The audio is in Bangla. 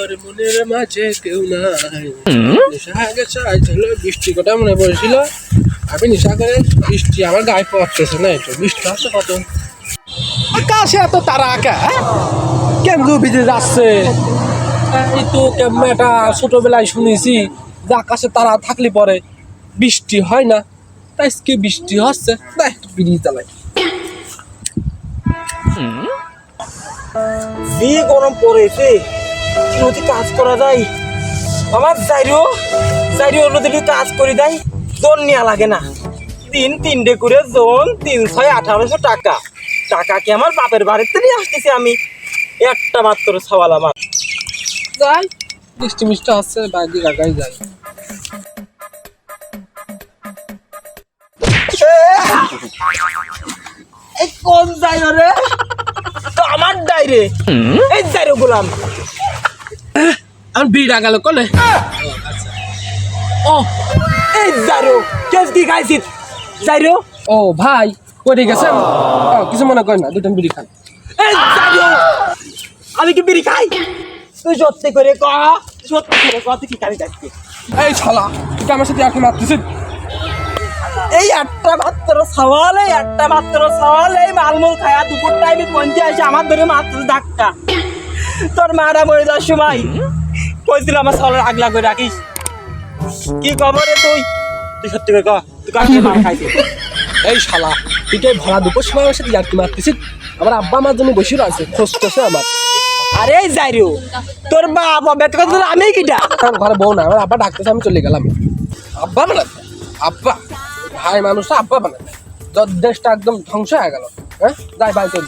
আমার মনের মাঝে কেউ নাই। নেশা গেছে আজ হলো বৃষ্টি কথা মনে পড়েছিল। আমি নেশা করে বৃষ্টি আমার গায়ে পড়তেছে না, একটু বৃষ্টি আসছে কত আকাশে এত তারা আঁকা কেমন ভিজে যাচ্ছে। এই তো কেমন একটা ছোটবেলায় শুনেছি যে আকাশে তারা থাকলে পরে বৃষ্টি হয় না, তাই কি বৃষ্টি হচ্ছে না, একটু বিড়িয়ে চালাই। যে গরম পড়েছে নদী কাজ করা যায় আমার যাইরো নদী কাজ করে দেয়, জোন নেওয়া লাগে না। দিন 3টে করে জোন 3, 6, 1800 টাকা। টাকা কি আমার বাপের বাড়িতে নিয়ে আসতেছি আমি, একটা মাত্র সওয়াল আমার। যাই বৃষ্টি মিষ্টি হচ্ছে বাইরে গাগাই যাই। এই কোন যাইরো রে? তো আমার ডাইরে এই যাইরো গোলাম। আমি বিড়া গেল কলে। ও এই যাইরো কেস কি খাইছিস যাইরো? ও ভাই কই গেছেন? কিছু মনে করেন না, দুটো বিড়ি খান। এই যাইরো আমি কি বিড়ি খাই? তুই সত্যি করে ক, সত্যি করে ক তুই কি খাবি আজকে? এই শালা তুই আমার সাথে এখন মারতেছিস? এই একটা মাত্র সওয়াল এই মালমূল খায়া দুপুর টাইমে পৌঁছে আসে আমার ধরে মাত্র ধাক্কা। তোর মারা মরে যাওয়ার সময় কইছিল আমার সওয়ালের আগলা করে রাখিস। কি খবর রে তুই? তুই সত্যি করে ক তুই কাকে মার খাইছিস? এই শালা তুই কে ভরা দুপুর সময় আমার সাথে ইয়ার্কি মারতেছিস? আমার আব্বা আমার জন্য বসে রয়েছে, খোঁজতেছে আমার। আরে যাইরো তোর বাবা বেটা কথা আমি কিটা? আমার ঘরে বউ না, আমার আব্বা ডাকতেছে, আমি চলে গেলাম। আব্বা বানাতে আব্বা ভাই মানুষটা আব্বা বানাতে দেশটা একদম ধ্বংস হয়ে গেল। হ্যাঁ যাই ভাই চল।